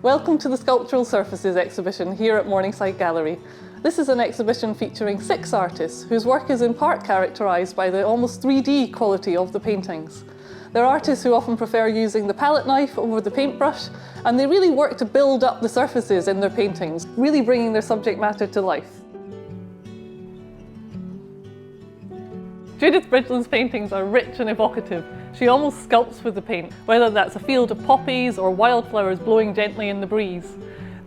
Welcome to the Sculptural Surfaces exhibition here at Morningside Gallery. This is an exhibition featuring 6 artists whose work is in part characterised by the almost 3D quality of the paintings. They're artists who often prefer using the palette knife over the paintbrush, and they really work to build up the surfaces in their paintings, really bringing their subject matter to life. Judith Bridgeland's paintings are rich and evocative. She almost sculpts with the paint, whether that's a field of poppies or wildflowers blowing gently in the breeze.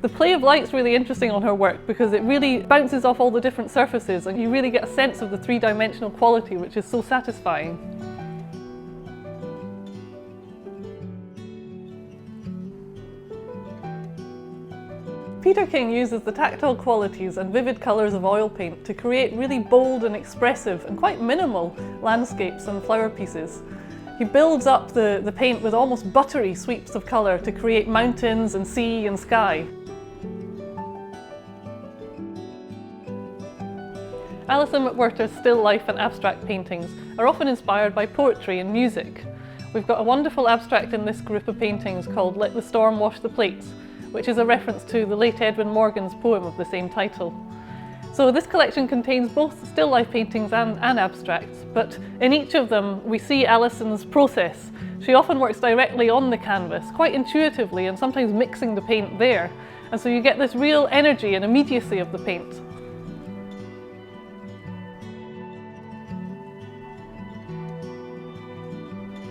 The play of light's really interesting on her work because it really bounces off all the different surfaces and you really get a sense of the three-dimensional quality, which is so satisfying. Peter King uses the tactile qualities and vivid colours of oil paint to create really bold and expressive and quite minimal landscapes and flower pieces. He builds up the paint with almost buttery sweeps of colour to create mountains and sea and sky. Alison McWhirter's still life and abstract paintings are often inspired by poetry and music. We've got a wonderful abstract in this group of paintings called Let the Storm Wash the Plates, which is a reference to the late Edwin Morgan's poem of the same title. So this collection contains both still life paintings and abstracts, but in each of them we see Alison's process. She often works directly on the canvas, quite intuitively, and sometimes mixing the paint there. And so you get this real energy and immediacy of the paint.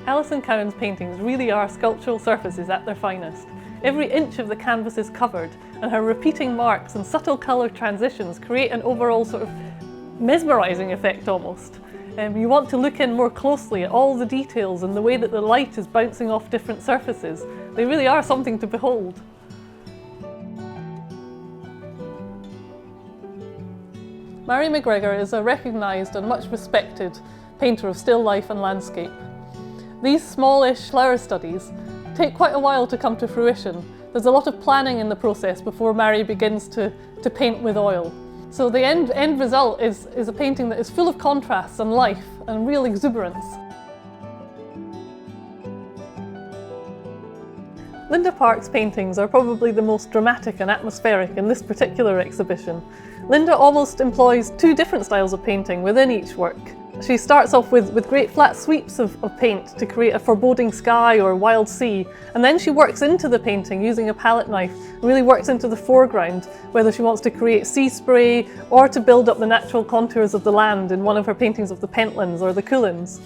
Alison Cowan's paintings really are sculptural surfaces at their finest. Every inch of the canvas is covered, and her repeating marks and subtle colour transitions create an overall sort of mesmerising effect almost. You want to look in more closely at all the details and the way that the light is bouncing off different surfaces. They really are something to behold. Mary McGregor is a recognised and much respected painter of still life and landscape. These smallish flower studies take quite a while to come to fruition. There's a lot of planning in the process before Mary begins to paint with oil. So the end result is a painting that is full of contrasts and life and real exuberance. Linda Park's paintings are probably the most dramatic and atmospheric in this particular exhibition. Linda almost employs 2 different styles of painting within each work. She starts off with great flat sweeps of paint to create a foreboding sky or wild sea, and then she works into the painting using a palette knife, really works into the foreground, whether she wants to create sea spray or to build up the natural contours of the land in one of her paintings of the Pentlands or the Cuillins.